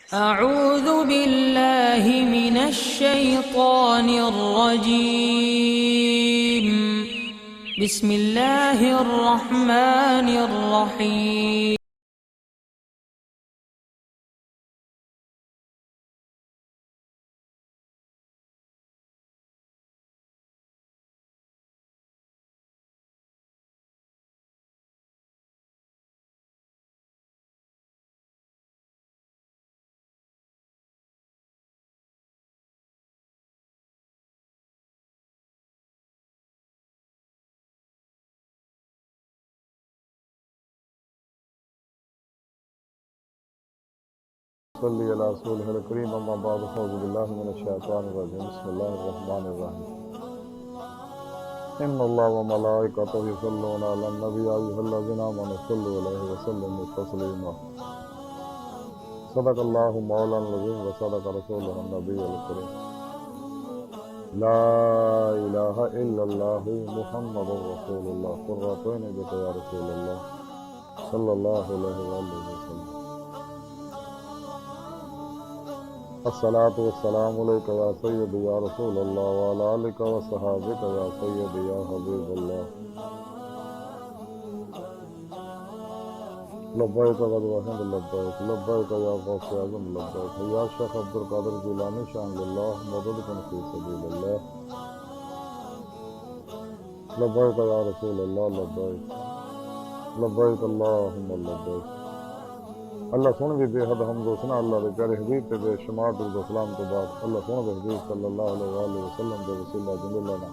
أعوذ بالله من الشيطان الرجيم بسم الله الرحمن الرحيم सल्ली अला रसूलिहिल करीम अम्मा बाद अऊज़ु बिल्लाहि मिनश शैतानिर रजीम बिस्मिल्लाहिर रहमानिर रहीम इन्नल्लाह व मलाइकतहु युसल्लूना अलन नबी या अय्युहल्लज़ीना आमनू सल्लु अलैहि व सल्लिमू तस्लीमा सदक़ल्लाहु मौलाना अज़ीम व सदक़ रसूलुहुन नबियुल करीम ला इलाहा इल्लल्लाहु मुहम्मदुर रसूलुल्लाह कुर्रतु ऐनि बिका या रसूलल्लाह सल्लल्लाहु अलैहि वसल्लम अस्सलातु वस्सलामु अलैका या सय्यदी या रसूल अल्लाह व अला आलिका व सहाबिका या सय्यदी या हबीब अल्लाह लब्बैक व हिंद लब्बैक लब्बैक या गौस आज़म लब्बैक या शेख अब्दुल कादिर जिलानी शान लिल्लाह मदद कुन फी सबीलिल्लाह लब्बैक या रसूल अल्लाह लब्बैक लब्बैक अल्लाहुम्मा लब्बैक। अल्लाह सुन भी बेहद हमदो सना अल्लाह दे प्यारे हबीब ते बेशुमार दुरूद सलाम तो बाद अल्लाह सुन दे हबीब सल्लल्लाहु अलैहि वसल्लम दे वसीला जिंदलाना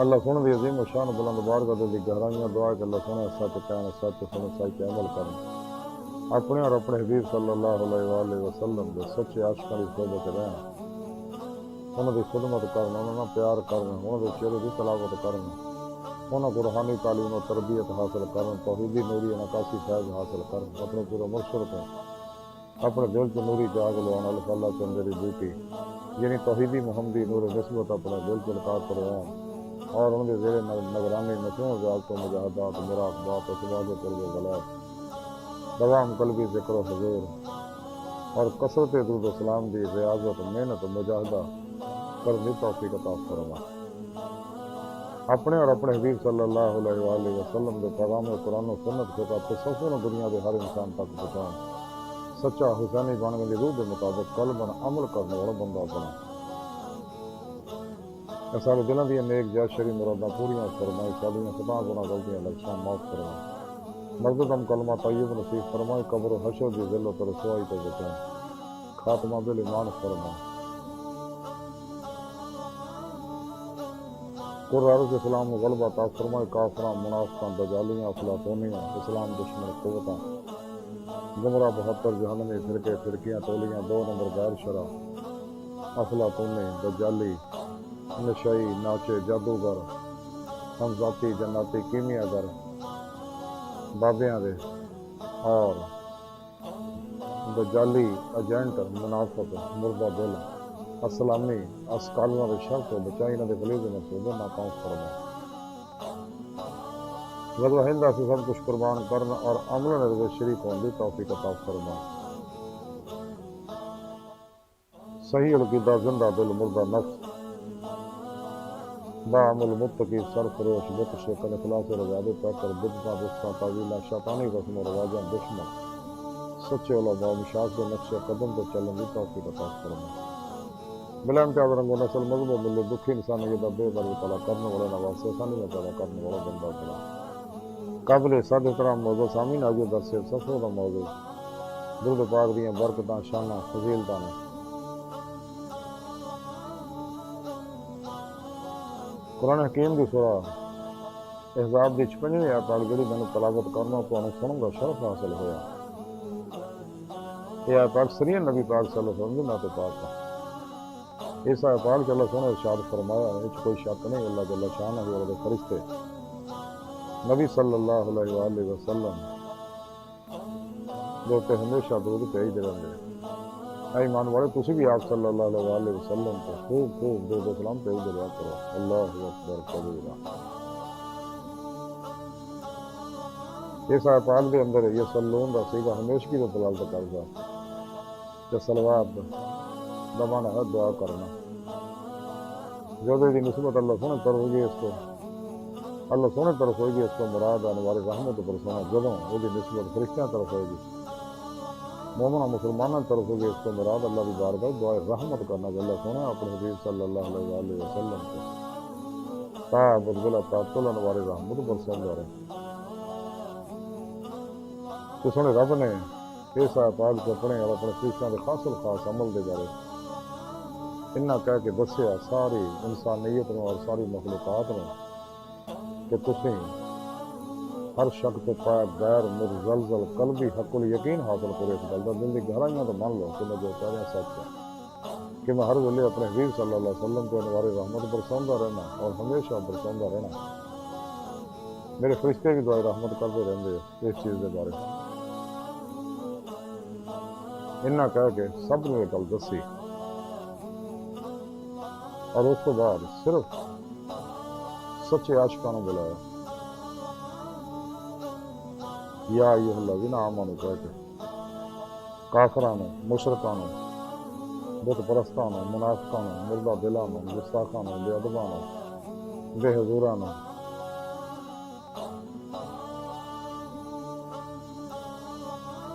अल्लाह सुन दे अजीम शान बुलंद बारगाह दे गहराइयां दुआ के अल्लाह सुने सच कहन सच सुन सच अमल करन अपने और अपने हबीब सल्लल्लाहु अलैहि वसल्लम दे सच्चे आशिकां दी सोबत रहन उन्हां दी खिदमत करन उन्हां नाल प्यार करन उन्हां दे चेहरे दी तलावत करन उन्होंने रूहानी तालीम और तरबियत हासिल कर तौहीदी नूरी नकासी फैज़ हासिल कर अपने पूरे मुर्शद को अपने दिल च नूरी जाग लवान अल्लाह चंदेरी बूटी यानी तौहीदी मुहम्मदी नूर नस्बत अपने दिल च लगा करवान और उनके जेरे नगरानी नशों ज़ालतों मुजाहदात मुराक़बात असबाब क़ुर्ब गलात दवाम कल्बी ज़िक्र हुज़ूर और कसरत दुरूद सलाम दी रियाज़त मेहनत मुजाहदा करने तौफ़ीक़ अता फरमा अपने और अपने हबीब सल्लल्लाहु अलैहि वसल्लम के पैगाम कुरान और सुन्नत के तहत संपूर्ण दुनिया के हर इंसान तक पहुँचाएं सच्चा हुसैनी बनने की रूह के मुताबिक कलबन अमल करने वाला बंदा बने सारे दिलों दी नेक जायज़ शरी मुरादां पूरियां फरमाई साडियां खता गुनाह गलतियां लफ्ज़ां माफ़ फरमाई मक़दूम कलमा तय्यब नसीब फरमाई कब्र हशर दी ज़िल्लत और रसवाई तो बचाएं खात्मा बिल ईमान फरमाई कुर्रान के इस्लाम में गलबा ता फरमाए काफरा मुनाफिकां दजालियां अफलातूनियां इस्लाम दुश्मन कुव्वतां गुमराह 72 जहन्नमी फिरके फिरकियां टोलियां 2 नंबर गैर शरा अफलातूनी दजाली नशई नाचे जादूगर हमजाती जन्नती कीमियागर बाबियां दे और दजाली एजेंट मुनाफिक मुर्दा दिल असलामी अस्कालियों के शर को बचाई ना गलीज मनसूबे नाकाम फरमा गज़वा हिंद से सब कुछ कुर्बान करना और अमल नज़र शरीक होने की तौफीक अता फरमा सही अलकीदा जिंदा दिल मुर्दा नफ्स बाअमल मुत्तकी सरफरोश बुत शिकन इखलास रज़ादे पैकर बिदता बिस्ता तावीला शैतानी रस्म और रवाजा दुश्मन सच्चे उलमा मिशाक के नक्शे कदम पर चलने की तौफीक अता फरमा बिला इम्तियाज़ रंगो नस्ल मजहब मिले दुखी इंसानी ये दबे बरु तला करने वाले नवासे सानी में पैदा करने वाला बंदा बना काबिल साद एहतराम मौजूद सामीन आजू दरसे सफ़ों का मौजूद दुरूद पाक दियां बरकतां शाना फजीलतां ने कुरान हकीम की सूरा अहज़ाब की 56वीं आयत तक जिहड़ी मैनूं तलावत करना तुहानूं सुनन दा शरफ हासिल होया यह आयत अक्सरियत नबी पाक सल्लल्लाहु अलैहि वसल्लम नाते पाक इस पाक अल्लाह सोने इरशाद फरमाया इस कोई शक नहीं अल्लाह जल्ल शान है और फरिश्ते नबी सल्लल्लाहु अलैहि वसल्लम जो ते हमेशा दूध भेजते रहंदे ईमान वाले तुसी भी आप सल्लल्लाहु अलैहि वसल्लम को खूब खूब दूध सलाम भेजते रहा करो अल्लाहु अकबर कबीरा इस आपात के अंदर ये सलून का सीगा हमेशगी का दलालत करता ते सलवात दबाना है दुआ करना जो दी निस्बत अल्लाह सोने तरफ होगी इसको अल्लाह सोने तरफ होगी इसको मुराद आने वाली रहमत पर सोना जदों वो निस्बत फरिश्तियां तरफ होगी मोमना मुसलमानों तरफ होगी इसको मुराद अल्लाह की बारगाह दुआ रहमत करना अल्लाह सोना अपने हबीब सल्लल्लाहु अलैहि वसल्लम को ताबत बिला तातुलन वाली रहमत पर सोना रहे तो सोने रब ने इस आपात को अपने और अपने फरिश्तियां के खास अमल के बारे इन्ना कह के दसिया सारी इंसानियत में और सारी मखलूकात में कि तुसीं हर शक तो पाया गैर मुजलजल कल्बी हकुल यकीन हासिल करो इस गल का दिल की गहराइयां तो मान लो कि मैं जो कह रहा सच है कि मैं हर वेले अपने हबीब सल्लल्लाहु अलैहि वसल्लम के अनवारी रहमत बरसांदा रहना और हमेशा बरसांदा रहना मेरे फरिश्ते भी दुआ रहमत करते रहते इस चीज़ के बारे इन्ना कह के सब ने गल दसी और उस तो बाद सिर्फ सच्चे आशिकां ने बुलाया या अय्युहल्लज़ीना आमनू कह के काफिरां ने मुशरिकां ने बुत परस्तां ने मुनाफिकां ने मुर्दा दिलां ने गुस्ताखां ने बेअदबां ने बेहजूरां ने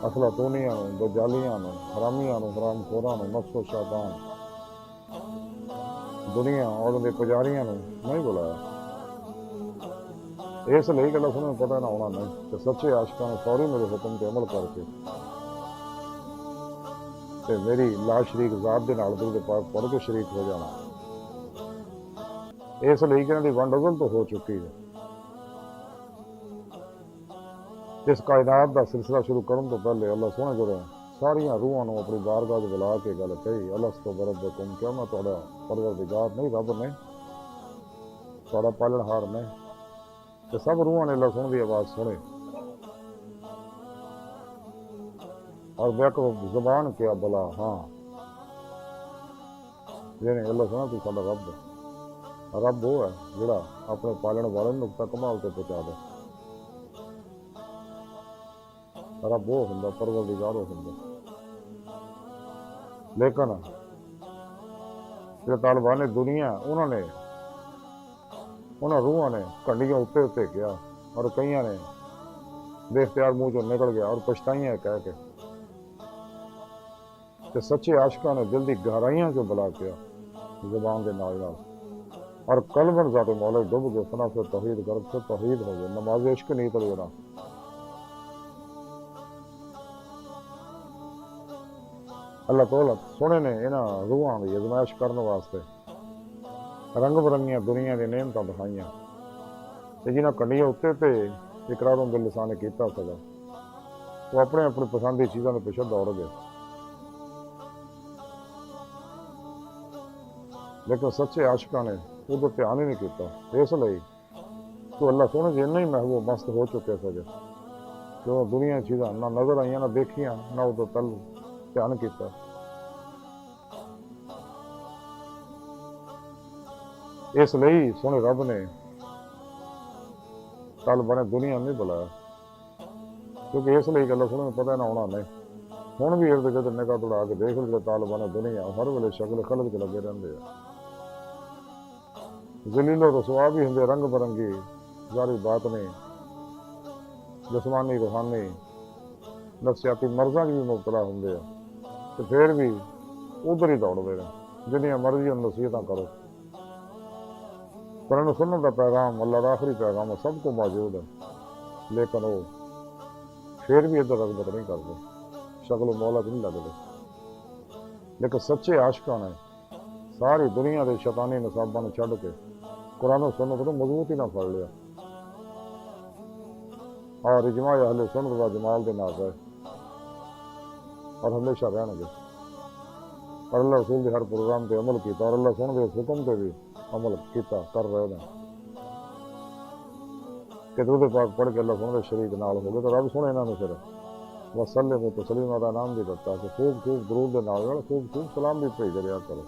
अफलातूनियां ने दजालियां ने हरामियां ने हरामखोरां ने नफ्सो शैतान दुनिया और उनके पुजारियों ने नहीं बुलाया इसलिए गल सुनने पता ना होना नहीं तो सच्चे आशिकां ने फौरी मेरे हुक्म पर अमल करके ते मेरी ला शरीक जात के नाल दुरूद पाक पढ़ के शरीक हो जाना इसलिए कि इन्हां दी वंड अज़ल तो हो चुकी है इस कायनात का सिलसिला शुरू करने तो पहले अल्लाह सोने जो सारिया रूहां नूं अपनी बारगाह च बुला के गल कही अलस्तो बरब्बकुम क्या मैं तुहाडा परवरदिगार नहीं रब ने तुहाडा पालनहार ने तो सब रूहां ने अल्लाह सोने की आवाज़ सुने और बैक जबान किया भला हाँ जिन्हें अल्लाह सोना तू साडा रब वो है जिहड़ा अपने पालन वाले नुकता कमाल से पहुँचा दे रब वो हुंदा परवरदिगार हुंदा लेकिन जो तालिबान ने दुनिया उन्होंने रूहां ने कंडियां उत्ते उत्ते किया और कई ने बेख्तियार मुंह चो निकल गया और पछताइयां कह के ते सच्चे आशिकां ने दिल की गहराइयां चो बुला किया जुबान के नाल और कलबन जाते मौला डुब गए फना फिर तौहीद कर फिर तौहीद हो गए नमाज इश्क नहीं पढ़े ना अल्लाह तौला सोने ने इन्हां रूहां की अजमाइश करने वास्ते रंग बरंगियां दुनिया की नेमतां दिखाइयां ते जिन्हां कंडियां उत्ते ते इकरारों बिल लिसान कीता सगा वो अपने अपनी पसंद की चीज़ों के पिछे दौड़ गए लेकिन सच्चे आशिकां ने उधर ध्यान ही नहीं किया इसलिए तो अल्लाह सोने से इन्ना ही महबूब मस्त हो चुके सके कि दुनिया चीज़ां ना नजर आईयां ना देखियां ना उधर तल ध्यान किया इसलिए सोने रब ने तालिबान दुनिया नहीं बुलाया क्योंकि इसलिए गल सुनने पता ना होना नहीं हुण भी इर्द गिर्द निगाह दौड़ा के देख लो तालिबान दुनिया हर वेले शक्ल खलक च लगे रहते हैं जलीलो रसवा भी होंगे रंग बरंगी जारी बात नहीं जिस्मानी रूहानी नफसियाती मर्जा भी मुबतला होंगे तो फिर भी उधर ही दौड़ते हैं जिन्नियां मर्जी नसीहत करो पर सुनने का पैगाम अल्लाह का आखिरी पैगाम है सबको मौजूद है लेकिन वो फिर भी इधर रगबत नहीं करते शक्ल मौलत नहीं लगते लेकिन सच्चे आशिकां ने सारी दुनिया के शैतानी नसाबां ने छड्ड के कुरान सुन्नत को मजबूती ना फड़ लिया और इजमा अहले सुन्नत व जमाल के नाज है और हमेशा रहणगे और अल्लाह रसूल के हर प्रोग्राम पर अमल किया और अल्लाह सुन के हुक्म पर भी अमल किया कर रहे हैं कि दुरूद पाक पढ़ के अल्लाह सुन के शरीक नाल हो गए तो रब सुने इन्होंने फिर वसल्लम तस्लीमा का नाम भी दिता कि खूब खूब दुरूद के नाल खूब खूब सलाम भी भेज रहा करो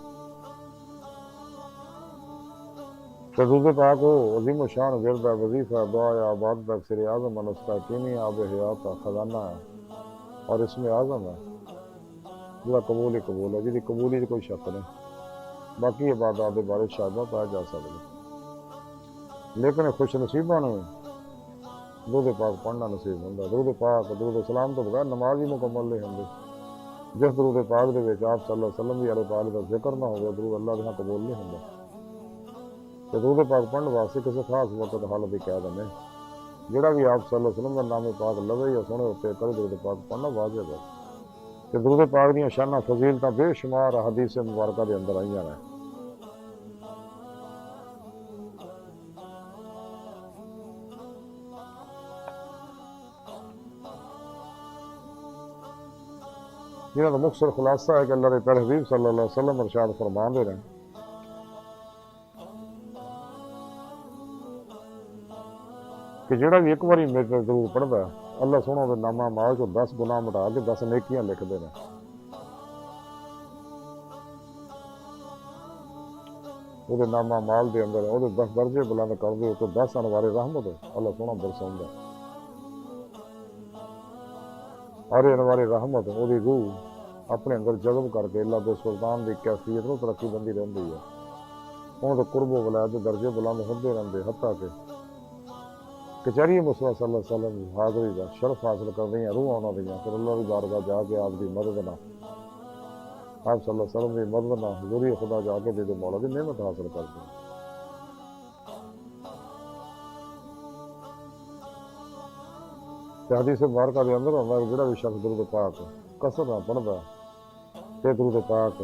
तो दूसरे पाक हो अजीम शान गिरद वजीफ़ा दुआ आबाद तक सिर आज़म उसका कीमी आब हयात का खजाना है और इसमें आज़म है जिसका कबूल ही कबूल है जिसकी कबूली कोई शक नहीं। बाकी इबादत के बारे शायद पाया जा सकता लेकिन खुश नसीबा ने दूध पाक पढ़ना नसीब होंगे। दूध पाक दूध सलाम तो बगैर नमाज ही मुकम्मल नहीं होंगी। जिस दूध पाक के आप सल्लल्लाहु अलैहि वसल्लम भी अल्लाह पाक का जिक्र ना हो दूध अल्लाह के कबूल नहीं होंगे। तो दूध पाक पढ़ने वास्ते किसी खास वक्त हालत ही कह दें जोड़ा भी आप सल्लल्लाहु अलैहि वसल्लम का नाम पाक लवे या सुने उत्ते करे दूध पाक पढ़ना वाजिब है। तो दूध पाक दी शाना फजीलत बेशुमार हदीस मुबारक के अंदर आई हैं। जिन्हों का मुख्तर खुलासा है कि अल्लाह के प्यारे हबीब सल्लल्लाहु अलैहि वसल्लम इरशाद फरमाते रहे कि जोड़ा भी एक बार मेरे ते जरूर पढ़ता है अल्लाह सोना के नामा माल चो 10 गुनाह मिटा के 10 नेकियां लिखते हैं। वो नामा माल के अंदर वो 10 दर्जे बुलंद कर दे तो 10 अनवारे रहमत अल्लाह सोना बरसाउंदा और अनवारे रहमत वो रूह अपने अंदर जज्ब करके अल्लाह के सुल्तान की कैफियत को तरक्की बंदी रहती है। उन्होंने कुर्बो वलायत के दर्जे बुलंद होते रहते हत्ता के कचहरी मुस्तफा सल्लल्लाहु अलैहि वसल्लम हाज़री का शरफ हासिल कर रही रूह उन्होंने फिर अल्लाह की बारगाह जाके आपकी मदद ना आप सल्लल्लाहु अलैहि वसल्लम की मदद ना हजूरी खुदा जाके दे मौला की नेमत हासिल करते हैं। हदीस मुबारक के अंदर होंगे जोड़ा भी शख्स दुरूद पाक कसर ना पढ़ता ते दुरूद पाक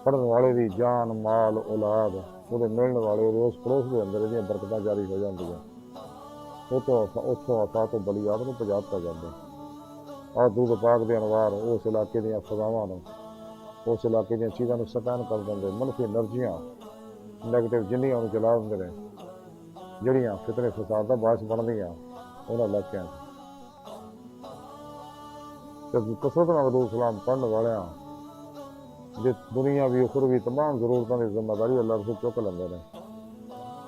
पढ़ने वाले की जान माल औलाद वो मिलने वाले उस पड़ोस के अंदर ये बरकत जारी हो जाती है। उतों आफा तो बलियात को पजाता जाता और दूध पाक के अनवार उस इलाके दी फजावान उस इलाके दी चीज़ों को सकैन कर देंगे। मनफी एनर्जियाँ नैगेटिव जिन्नियां जला देंगे ने जड़ियाँ फितने फसाद का बायस बनदियाँ उन्होंने इलाकों कसरत नाल दूध सलाम पढ़ने वाले जे दुनिया भी उखर भी तमाम जरूरतों की जिम्मेदारी अल्लाह रसूल चुक लेंगे ने।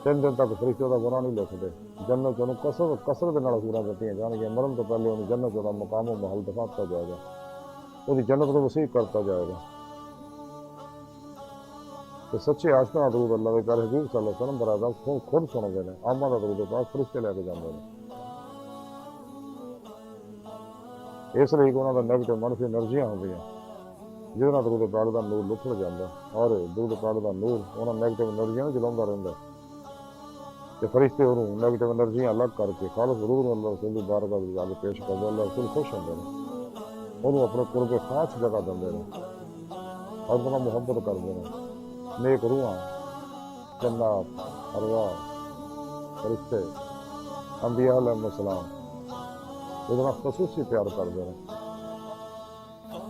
3 दिन तक फरिश्ते का गुनाह नहीं लिखते। जन्नत उन्होंने कसरत के सूरा दी जाएगी। मरण तो पहले उन्हें जन्नत का मुकाम महल दिखाता जाएगा वो जन्नत को वसीक करता जाएगा। तो सच्चे आशना दरूद अल्लाह के प्यारे हबीब सल्लल्लाहु अलैहि वसल्लम बराबर खुद सुनते हैं। आमा का दरूद पाक फरिश्ते लैके जाते हैं। इसलिए उन्होंने नैगेटिव मनफी एनर्जियां होंगे जिन्होंने दरूद पाक का नूर लुथड़ जाता और दरूद पाक का नूर उन्होंने नैगेटिव एनर्जियां जलाता रहता तो फरिश्ते उन्होंने नैगेटिव एनर्जियां अलग करके खालस दरूद अल्लाह रसूल की बारगाह में जाके पेश करते। अल्लाह रसूल खुश होंगे उन्होंने अपने कुर्ब खास जगह देंगे और उन्होंने मुहब्बत करते हैं। नेक रूहां जन्नत अरवाह फरिश्ते अंबिया अलैहिस्सलाम उन्होंने खसूसी प्यार करते हैं।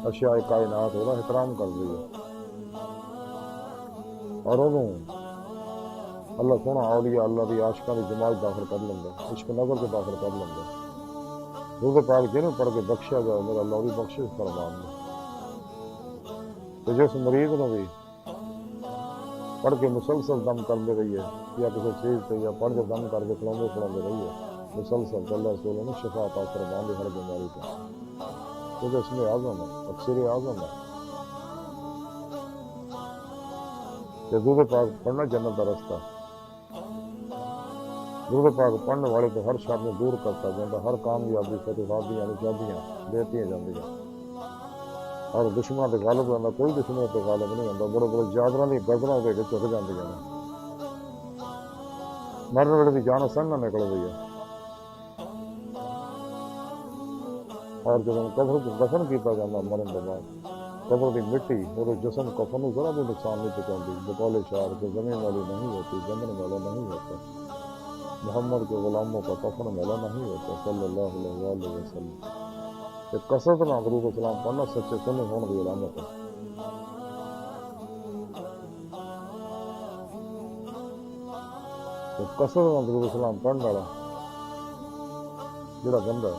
अशियाए कायनात उसका एहतराम कर दी है और उन्होंने अल्लाह सोना औलिया अल्लाह की आशिका की जमात दाखिल कर लेंगे इश्क नजर से दाखिल कर लेंगे। दूध पाक जिन्हें पढ़ के बख्शा जाए मेरा अल्लाह की बख्शिश फरमा दे। तो जिस मरीज ने भी पढ़ के मुसलसल दम करते रहिए या किसी चीज़ से या पढ़ के दम करके खिलाते रहिए मुसलसल अल्लाह रसूल ने शिफा अता फरमा दी हर बीमारी का क्योंकि इसमें आज़म है तफसीर आज़म है। दूध पाक पढ़ना जन्नत का रास्ता। दूध पाक पढ़ने वाले तो हर शर में दूर करता जाता हर कामयाबी फतहादी चाबियाँ देती जाती और दुश्मनों के गालब आता कोई दुश्मनों के गालब नहीं आता। बड़े बड़े जानवरों की गर्दनों के झुक जाती हैं मरने वेले की जान सन ना निकल गई है। और जब कब्र को दफन किया जाता मरण के बाद कब्र की मिट्टी और जिसम कफन को जरा भी नुकसान नहीं पहुँचाती। बकौले शार के जमीन वाली नहीं होती जमन वाला नहीं होता। मोहम्मद के गुलामों का कफन वाला नहीं होता सल्लल्लाहु अलैहि वसल्लम। कसरत ना दरूद सलाम पढ़ना सच्चे सुन्नी होने की अलामत है। तो कसरत ना दरूद सलाम पढ़ने वाला जोड़ा बंदा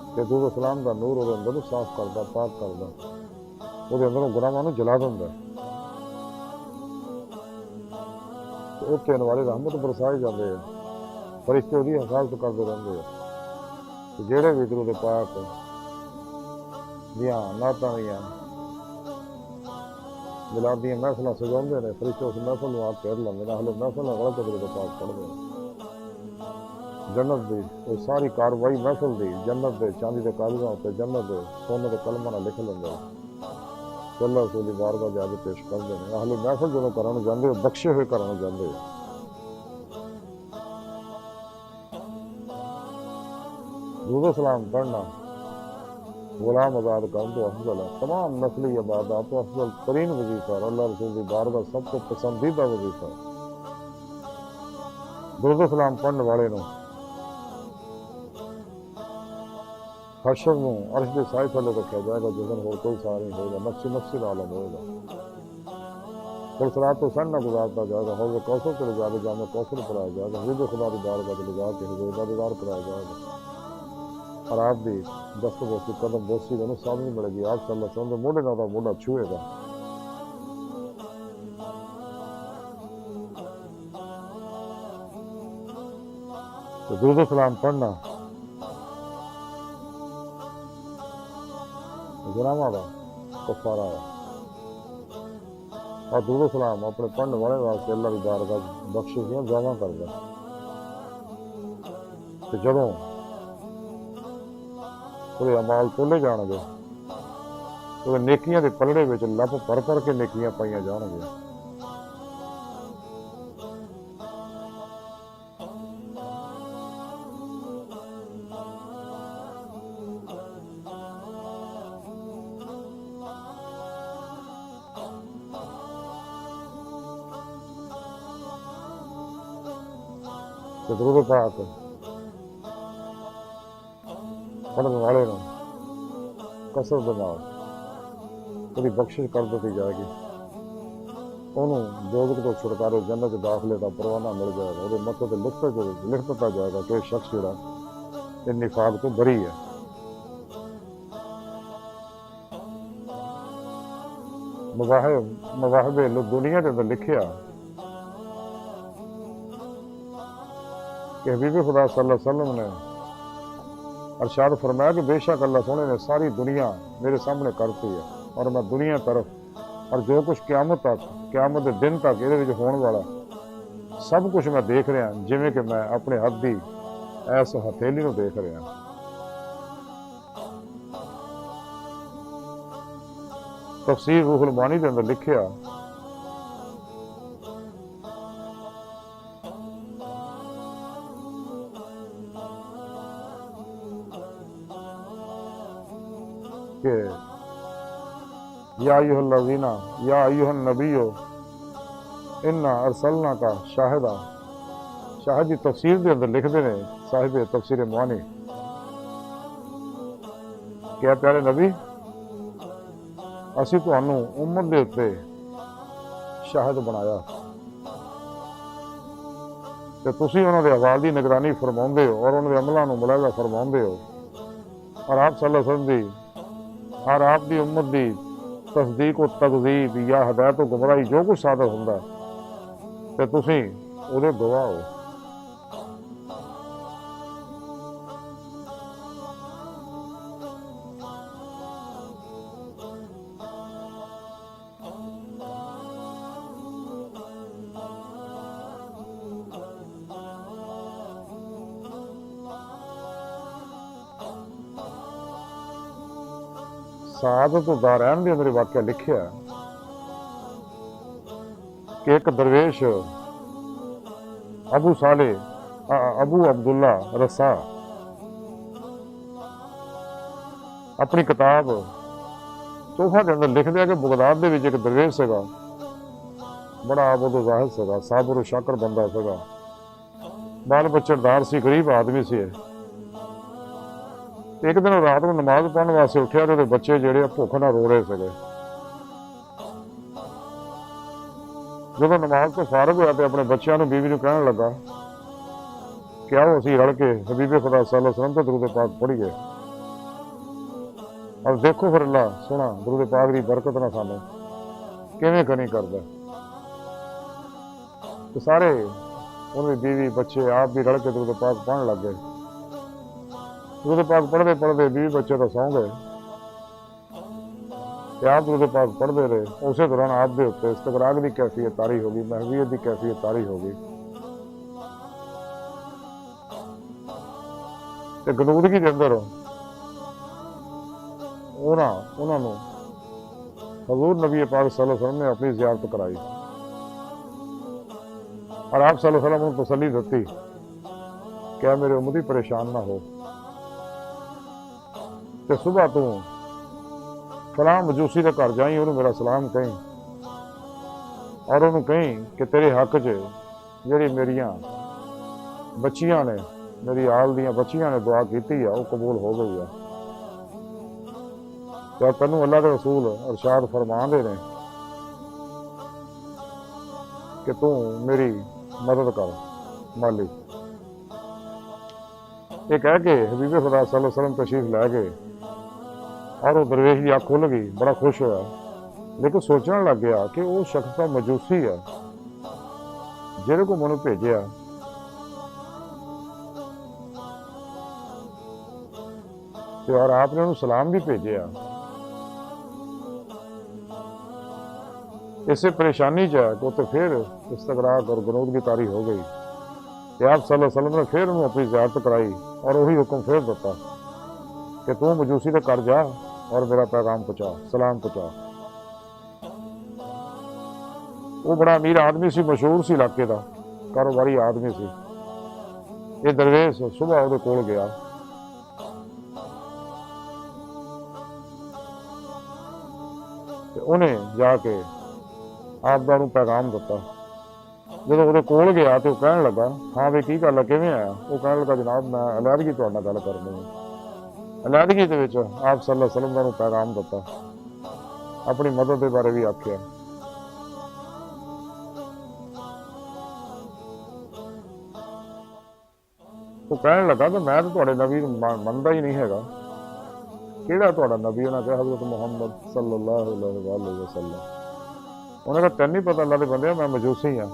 ते दरूद सलाम का नूर और अंदर साफ करता पाक करता वो अंदरों गुनाहों को जला देंगे। उत्ते आने वाली रहमत बरसाए जाते हैं, फरिश्ते उसकी हिफाजत करते रहते हैं। जेड़े भी दरूद पाक दियां नातां दियां मिलाद दियां महफिलां सजाउंदे ने, फरिश्ते उस महफिल नूं आप घेर लैंदे ने, अहले महफिल गलत दरूद पाक पढ़दे ने। जन्नत दी वो सारी कार्रवाई महफिल दी जन्नत दे चांदी दे कागजां उत्ते जन्नत दे सोने दे कलमां नाल लिख लैंदे ने, अल्लाह रसूल दी बारगाह दे अगे पेश करदे ने। अहले महफिल जदों घरां नूं जांदे हो, बख्शे होए घरां नूं जांदे हो, दुरूद सलाम पढ़ना गुलाम आजाद करन तो अफजल है, तमाम नस्ली इबादत तो अफजल तरीन वजीफा है, अल्लाह रसूल की बारगाह सबको पसंदीदा वजीफा है। दुरूद सलाम पढ़ने वाले नूं हशर नूं अर्श दे साए थल्ले रखा जाएगा, जिस दिन होर कोई सार नहीं होगा, नफ्सी नफ्सी आलम होगा। फिर सलात तो सन ना गुजारता जाएगा, हौज़ कौसर से ले जाके जामे कौसर कराया जाएगा, हजूर खुदा की बारगाह से ले जाके हजूर का दीदार कराया जाएगा। और आप दी दस्त बोसी कदम बोसी का सामने नहीं मिलेगी, आप सल्लल्लाहु अलैहि वसल्लम मोढ़े ना मोढ़ा छुएगा। तो दुरूद सलाम पढ़ना गुनाहां दा कफारा है, और दुरूद सलाम अपने पढ़ने वाले वास्ते अल्लाह की बारगाह बख्शिश दियां दुआवां करदा। ते जदों ਉਹਦੇ अमाल तोले जाणगे, ਉਹਦੇ नेकियां के पलड़े विच लप भर भर के नेकियां पाईयां जाणगियां। ते दुरूद पाक पढ़ने वाले नूं कसरत दे नाल ਉਹਦੀ बख्शिश कर दी जाएगी, ਉਹਨੂੰ दोज़ख तो छुटकारे जन्नत च दाखिले का परवाना मिल जाएगा। ਉਹਦੇ मत्थे ते लिख दिता जाएगा कि शख्स जिहड़ा इन निफाक तो बरी है। मवाहिब दुनिया के अंदर लिखिया कि हबीब खुदा सल्लल्लाहु अलैहि वसल्लम ने अरशाद फरमाया कि बेशक अल्लाह सोने ने सारी दुनिया मेरे सामने करती है, और मैं दुनिया तरफ और जो कुछ क़यामत के दिन तक ये होने वाला सब कुछ मैं देख रहा, जिमें कि मैं अपने हथ की ऐस हथेली को देख रहा। तफसीर रूहुल मानी के अंदर लिखिया कि या अय्युहन नबियो इन्ना अरसलना का शाहिदा, शाहिद की तफसीर के अंदर लिखते हैं साहिब तफसीर मानी, क्या प्यारे नबी असी तुहानू उम्मत के उत्ते शाहिद बनाया, ते तुसी उन्हां दे अहवाल की निगरानी फरमाउंदे हो और उन्हां दे अमलां नूं मुलाहिजा फरमाउंदे हो, और आप सल्लल्लाहु अलैहि वसल्लम दी और आपकी उम्मत की तस्दीक और तकजीब या हदायत और गुमराही जो कुछ सादर होंदा ते तुसीं उहदे गवाह हो। सादत दारैन के अंदर वाक्य लिखिया कि एक दरवेश अबू अब्दुल्ला रसा अपनी किताब तोहफा के अंदर लिख दिया कि बगदाद के एक दरवेश सगा, बड़ा आबद जाहिद सगा, साबर शाकर बंदा सगा, बाल बच्चेदार सी, गरीब आदमी से। एक दिन रात को नमाज पढ़ने वास्ते उठा तो बच्चे जोड़े भुख ना रो रहे थे। जो नमाज तो फारग होया तो अपने बच्चों को बीवी को कहने लगा कि आओ असी रल के हबीब खुदा सल्लल्लाहु अलैहि वसल्लम तो दुरूद पाक पढ़िए, और देखो फिर अल्लाह सोना दुरूद पाक की बरकत ना सानू किवें कनी करदा। तो सारे उनकी बीवी बच्चे आप भी रल के दुरूद पाक पढ़न लग गए। दुरूद पाक पढ़ते पढ़ते बीवी बच्चे तो सौ गए, आप दुरूद पाक पढ़ते रहे। उस दौरान आप दे उत्ते इस्तगराक की कैफियत तारी हो गई, महवीयत की कैफियत तारी हो गई। ते गनूदगी के अंदर उन्होंने हजूर नबी पाक सल्लल्लाहु अलैहि वसल्लम ने अपनी ज़ियारत कराई और आप सल्लल्लाहु अलैहि वसल्लम को तसल्ली दी, क्या मेरे उम्मती परेशान ना हो, तो सुबह तू फलां मजूसी के घर जाई, उन्होंने मेरा सलाम कहीं और उन्होंने कहीं कि तेरे हक च जी मेरिया बच्चियां ने, मेरी आल दियां बच्चियां ने दुआ की है, वो कबूल हो गई है। तो तेनों अल्लाह के रसूल इरशाद फरमाते ने कि तू मेरी मदद कर माली। ये कह के हबीब खुदा सल्लल्लाहु अलैहि वसल्लम तशरीफ लै गए और वो दरवेश की अख खुल गई, बड़ा खुश होया, लेकिन सोचने लग गया कि वो शख्स तो मजूसी है जिहदे को मैनूं भेजिया, और आपने उन्होंने सलाम भी भेजे। इसे परेशानी च है कि उत्ते फिर इस्तगराक और गनूद की तारी हो गई कि आप सल्लल्लाहु अलैहि वसल्लम ने फिर उन्होंने अपनी ज़ियारत कराई और वही हुक्म फिर दिता कि तू मजूसी के घर जा और मेरा पैगाम पहुँचा, सलाम पहुँचा। वो बड़ा अमीर आदमी सी, मशहूर सी इलाके का, कारोबारी आदमी सी। ये दरवेश सुबह वो कोल गया, उन्हें जाके आपदा नूं पैगाम दिता। जो वो कोल गया तो कह लगा, हाँ भी की गल किवें आया? वो कह लगा, जनाब मैं अलहदगी तुहाडे नाल गल करनी है। अलहदगी दे विच आप सल्लल्लाहु अलैहि वसल्लम नूं पैगाम दिता, अपनी मदद के बारे भी आख्या। वो कह लगा कि मैं तो तुहाडे नबी मनदा ही नहीं हैगा। किहड़ा तुहाडा नबी? उन्हें कहा हज़रत मुहम्मद सल्लल्लाहु अलैहि वसल्लम। उन्हें कहा तेन नहीं पता अल्लाह के बंदे मैं मजूसी हाँ।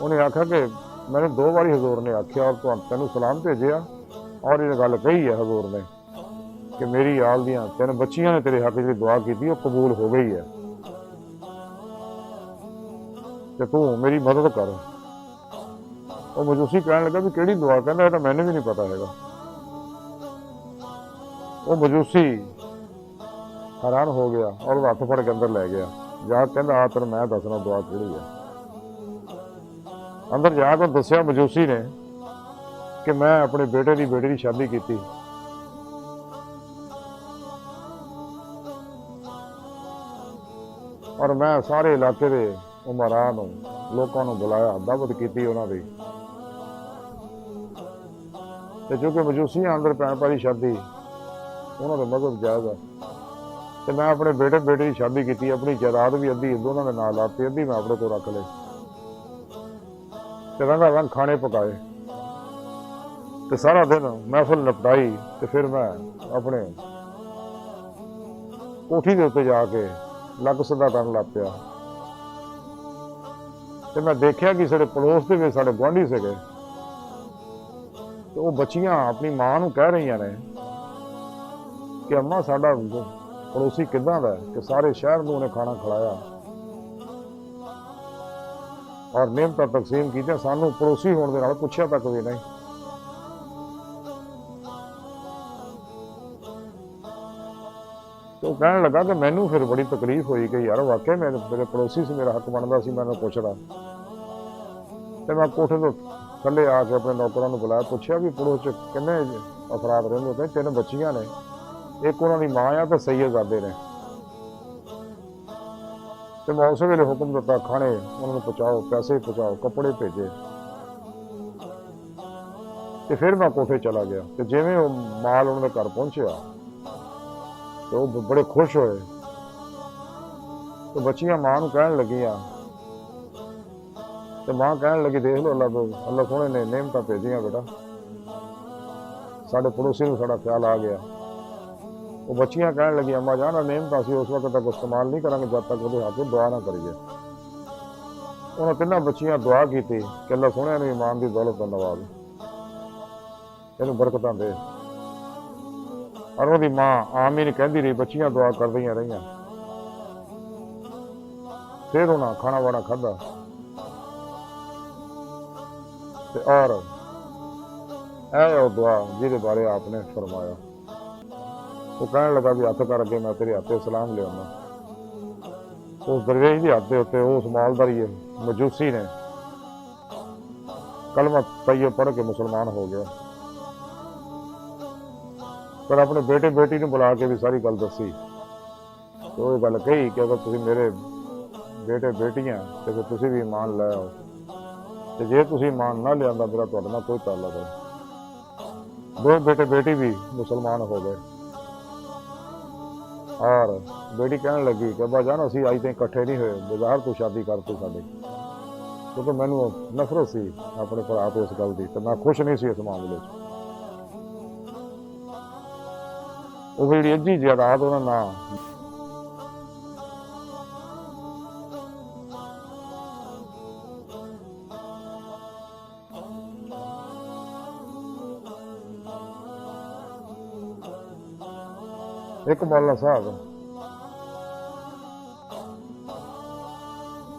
उन्हें आखा कि मैंने 2 बारी हजूर ने आख्या और तेन सलाम भेजिया और ये गल कही है हजूर ने कि मेरी आल दियाँ 3 बच्चियां ने तेरे हक की दुआ की थी, वो कबूल हो गई है, कि तू मेरी मदद कर। वो मजूसी कह लगा भी केड़ी दुआ? कहना तो मैंने भी नहीं पता है। वो मजूसी हैरान हो गया और हाथ फड़ के अंदर लै गया, जा कहना आ तेन मैं दसना दुआ केड़ी है। अंदर जाकर दसिया मजूसी ने कि मैं अपने बेटे की बेटी की शादी की थी, और मैं सारे इलाके के उमरा लोगों को बुलाया, दावत की उन्होंने। चूंकि मजूसियां अंदर भैन भाई शादी उन्होंने मजहब जायज़ है, तो मैं अपने बेटे बेटी की शादी की, अपनी जायदाद भी अद्धी दोनों ने नाल लाती, अद्धी मैं अपने को रख ली, रंग रंग खाने पकाए, तो सारा दिन महफिल निपटाई। तो फिर मैं अपने कोठी के उत्ते जाके लग सीधा करन लग पिया। तो मैं देखा कि साढ़े पड़ोस के भी साढ़े गुआढ़ी से, तो वो बच्चियां अपनी मां नूं कह रही ने कि अम्मा साडा पड़ोसी किदां दा है कि सारे शहर में उन्हें खाना खिलाया और नेमत तकसीम की, सानू पड़ोसी होने के नाल पुछया तक भी नहीं। तो कहने लगा कि मैनू फिर बड़ी तकलीफ हुई कि यार वाकई मेरे पड़ोसी से मेरा हक बनता सी, मैंने पुछदा। तो मैं कोठे तो थले आके अपने नौकरों को बुलाया, पूछया भी पड़ोस च किन्ने अफराद रहिंदे? कहंदे 3 बच्चियां ने, एक उन्होंने मां आ तो सैयदजादे ने। तो मैं उस वेले हुक्म दिता खाने उन्होंने पहुँचाओ, पैसे पहुँचाओ, कपड़े भेजे। तो फिर मैं कोठे चला गया, तो जिवें वो माल उन्होंने घर पहुंचा तो वो बड़े खुश होए। तो बच्चियां मां नूं कहन लगियां, तो मां कहन लगी देख लो अल्लाह सोहने ने नेमतां भेजियां बेटा, साडे पड़ोसी नूं साडा ख्याल आ गया। वो बच्चियां कहन लगी अम्मा जान नेमतां असीं उस वक्त तक इस्तेमाल नहीं करांगे जब तक वो हक दुआ ना करिए। उन्होंने तिना बच्चियां दुआ की कि अल्लाह सोहणिया नूं ईमान की दौलत का नवाज, इनू बरकतां दे। और उहदी मां आमीन कहती रही, बच्चियां दुआ करदियां रहियां। फिर उन्हें खाना वाना खाधा और दुआ जिहदे बारे आपने फरमाया। वो कहने लगा भी हथ कर अगे, मैं तेरे हाथे सलाम लिया। उस दरवेश के हाथ के उत्ते उस मालदारी मजूसी ने कलमा तैयब पढ़ के मुसलमान हो गया। पर अपने बेटे बेटी ने बुला के भी सारी गल दसी। तो वो गल कही कि अगर तुम मेरे बेटे बेटियां तो फिर तुम भी ईमान लै आओ, तो जे तुम ईमान ना लिया मेरा तुहाडे नाल कोई ताल्लुक नहीं। दो बेटे बेटी भी मुसलमान हो गए। और बेटी कहने लगी कि अब्बा जान असी अज तक इकट्ठे नहीं हुए, बाजार तो शादी करती साडी, क्योंकि मैनू नफरत सी अपने भरा तो इस गल की, तो मैं खुश नहीं सी इस मामले वो जी अजी जायदाद उन्हें ना एक मौलाना साहब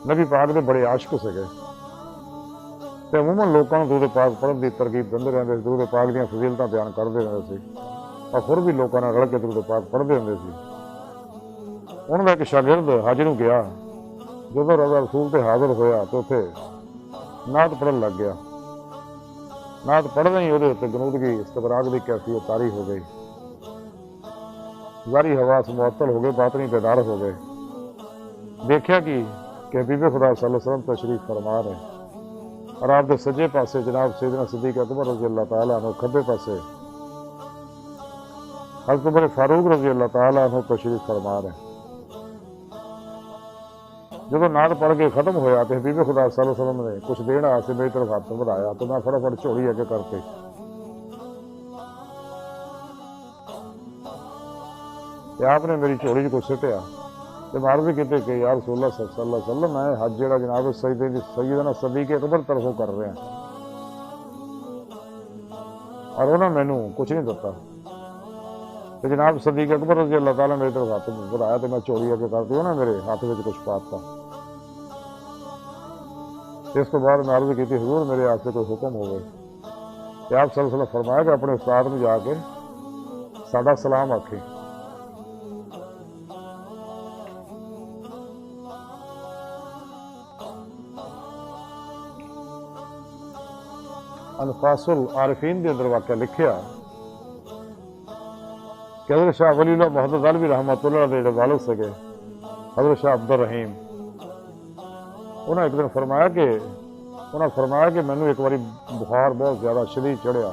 नबी पाक के बड़े आशिक सके, अमूमन लोगों को दुरूद पाक पढ़ने की तरकीब देंदे रहंदे, दुरूद पाक दी फजीलतां बयान करते रहंदे सी और खुद भी लोगों ने रल के दुरूद पाक पढ़ते होंदे सी। उन्होंने एक शागिर्द हज नूं गया, जो रज़ा रसूल ते हाजिर होया तो उत्थे नात पढ़न लग गया। नात पढ़दे ही उहदे उत्ते गनूदगी इस्तगराक की कैफियत तारी हो गई। जारी हवास मुअत्तल हो गए, बातनी बेदार हो गए। देखा कि हबीबे खुदा सल्लल्लाहु अलैहि वसल्लम तशरीफ फरमा रहे और आपके सज्जे पासे जनाब सैयदना सिद्दीक अकबर रज़ी अल्लाह तआला अन्हु, खब्बे पासे हज़रत उमर फारूक रज़ी अल्लाह तआला अन्हु तशरीफ फरमा रहे। जब नात पढ़ के खत्म होया तो हबीबे खुदा सल्लल्लाहु अलैहि वसल्लम ने कुछ देण वास्ते मेरी तरफ हाथ बढ़ाया, तो मैं फटाफट झोली अगे करके आपने मेरी झोली च कुछ सिटिया तो मैं अर्ज़ की कि यार रसूलुल्लाह सल्लल्लाहु अलैहि वसल्लम मैं हज जिहड़ा जनाब सैयदना सिद्दीक अकबर तरफों कर रहा और उन्होंने मैनू कुछ नहीं दिता। तो जनाब सिद्दीक अकबर रज़ी अल्लाह तआला मेरी तरफ हाथ बढ़ाया तो मैं झोली अगे करती, उन्होंने मेरे हाथ में कुछ पाता। इस तो बाद मैं अर्ज़ की हुजूर मेरे वास्ते कोई हुक्म हो गए। तो आप सल्लल्लाहु अलैहि वसल्लम फरमाया कि अपने उस्ताद में जाके साडा सलाम आखी। अनफासुल आरिफीन के अंदर वाक़या लिखिया कि हज़रत शाह वलीउल्लाह मुहद्दिस अलवी रहमतुल्लाह अलैह दे वालिद सके हज़रत शाह अब्दुल रहीम, उन्हें एक दिन फरमाया कि मैनू एक बारी बुखार बहुत ज़्यादा शदीद चढ़िया,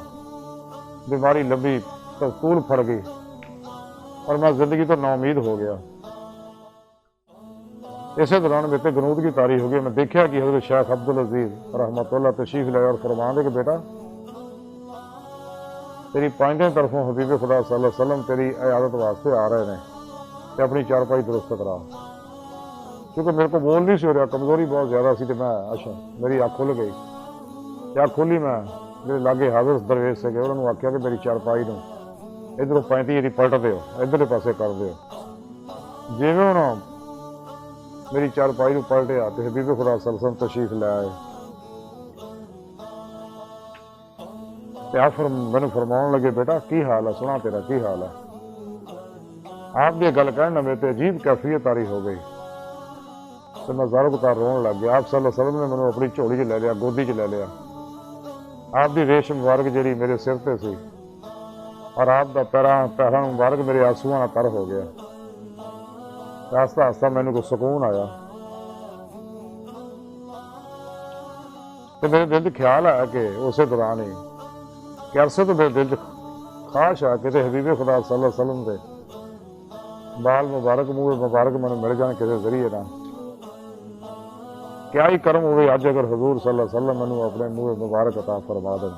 बीमारी लंबी तो तूल फड़ गई और मैं जिंदगी तो नाउमीद हो गया। इसे दौरान मेरे गनूदगी तारी हो गई। मैं देखा कि हज़रत शेख अब्दुल अजीज रहमतुल्लाह तशरीफ लाए और फरमाते कि बेटा तेरी पांचों तरफों हबीबे खुदा सल्लल्लाहु अलैहि वसल्लम तेरी इयादत वास्ते आ रहे हैं, तो अपनी चारपाई दुरुस्त करा। क्योंकि मेरे को बोल नहीं सी हो रहा, कमजोरी बहुत ज़्यादा सी। मैं अच्छा मेरी अख खुल गई, अख खुली, मैं मेरे लागे हाजिर दरवेश से उन्होंने आख्या कि मेरी चारपाई नूं इधरों 35 जी पलट दो, इधरले पासे कर दो। जिवें उन्होंने मेरी चारपाई नूं पलटिया तो हबीबे खुदा सल्लल्लाहु अलैहि वसल्लम तशरीफ ले आए। आप मैनू फरमाउण लगे बेटा की हाल है, सुना तेरा की हाल है। आप दी गल कहना मेरे ते अजीब कैफियत तारी हो गई तो मैं ज़ारो कतार रोन लग गया। आप सल्लल्लाहु अलैहि वसल्लम ने मैनू अपनी झोली च ले लिया, गोदी च ले लिया। आप दी रेश मुबारक जी मेरे सिर ते सी और आप दा पैरां मुबारक मेरे आंसूआं नाल तर हो गया। आस्ता आस्ता मैनू कुछ सुकून आया तो मेरे दिल च ख्याल आया कि उस दौरान ही कि अरसे तो मेरे दिल च खाश आ कि हबीबे खुदा सल्लल्लाहु अलैहि वसल्लम दे बाल मुबारक मूँह मुबारक मैंने मिल जाए किसी जरिए ना। क्या ही कर्म होवे अज अगर हजूर सल्लल्लाहु अलैहि वसल्लम मैनू अपने मूँह मुबारक अता फरमा दें।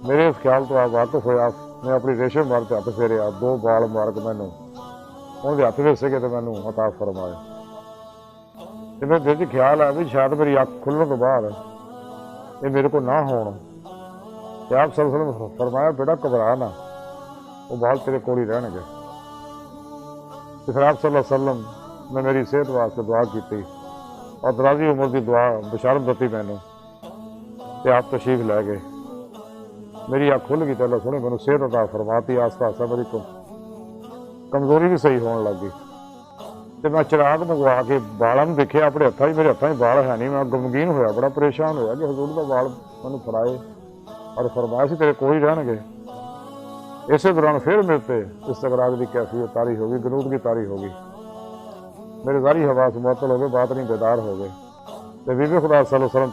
मेरे इस ख्याल तो आप वाकिफ होया, मैं अपनी रेशम मुबारक हथ फेरिया, दो बाल मुबारक मैनू उन्होंने हथ में से तो मैनू अता फरमाए। ਤੇ ਮੇਰੇ ਦਿਲ 'ਚ ਖਿਆਲ ਆ ਵੀ ਸ਼ਾਇਦ ਮੇਰੀ ਅੱਖ ਖੁੱਲ੍ਹਣ ਤੋਂ ਬਾਅਦ ਇਹ ਮੇਰੇ ਕੋਲ ਨਾ ਹੋਣ। ਤੇ ਆਪ ਸੱਲੱਲਾਹੁ ਅਲੈहि ਵਸੱਲਮ ਫਰਮਾਇਆ ਬੇਟਾ ਘਬਰਾ ਨਾ, ਉਹ ਬਾਲ ਤੇਰੇ ਕੋਲ ਹੀ ਰਹਿਣਗੇ। ਤੇ ਫਿਰ ਆਪ ਸੱਲੱਲਾਹੁ ਅਲੈहि ਵਸੱਲਮ ਨੇ ਮੇਰੀ ਸਿਹਤ ਵਾਸਤੇ ਦੁਆ ਕੀਤੀ ਔਰ ਦਰਾਜ਼ੀ ਉਮਰ ਦੀ ਦੁਆ ਬਸ਼ਾਰਤ ਦਿੱਤੀ ਮੈਨੂੰ। ਤੇ ਆਪ ਤਸ਼ਰੀਫ ਲੈ ਗਏ। ਮੇਰੀ ਅੱਖ ਖੁੱਲ੍ਹ ਗਈ ਤੇ ਅੱਲਾਹ ਸੋਹਣੇ ਮੈਨੂੰ ਸਿਹਤ ਅਤਾ ਫਰਮਾਤੀ। ਆਸਤਾ ਆਸਤਾ ਮੇਰੀ ਕਮਜ਼ੋਰੀ ਵੀ ਸਹੀ ਹੋਣ ਲੱਗ ਗਈ। ਤੇ ਮੈਂ ਚਿਰਾਗ ਮੰਗਵਾ ਕੇ ਬਾਲਾਂ ਨੂੰ ਦੇਖਿਆ ਆਪਣੇ ਹੱਥਾਂ 'ਚ, ਮੇਰੇ ਹੱਥਾਂ 'ਚ ਬਾਲ ਹੈ ਨਹੀਂ। ਮੈਂ ਗਮਗੀਨ ਹੋਇਆ, ਬੜਾ ਪਰੇਸ਼ਾਨ ਹੋਇਆ ਕਿ ਹਜ਼ੂਰ ਦਾ ਬਾਲ ਮੈਨੂੰ ਫੜਾਏ ਔਰ ਫਰਮਾਇਆ ਸੀ ਤੇਰੇ ਕੋਲ ਹੀ ਰਹਿਣਗੇ। ਇਸੇ ਦੌਰਾਨ ਫਿਰ ਮੇਰੇ ਤੇ ਇਸਤਗਰਾਕ ਦੀ कैफियत तारी हो गई, गनूदगी तारी हो गई। मेरे ज़ारी हवास मुअत्तल हो गए, बातनी बेदार हो गए। तो बीबी खुदा सल्लल्लाहु अलैहि वसल्लम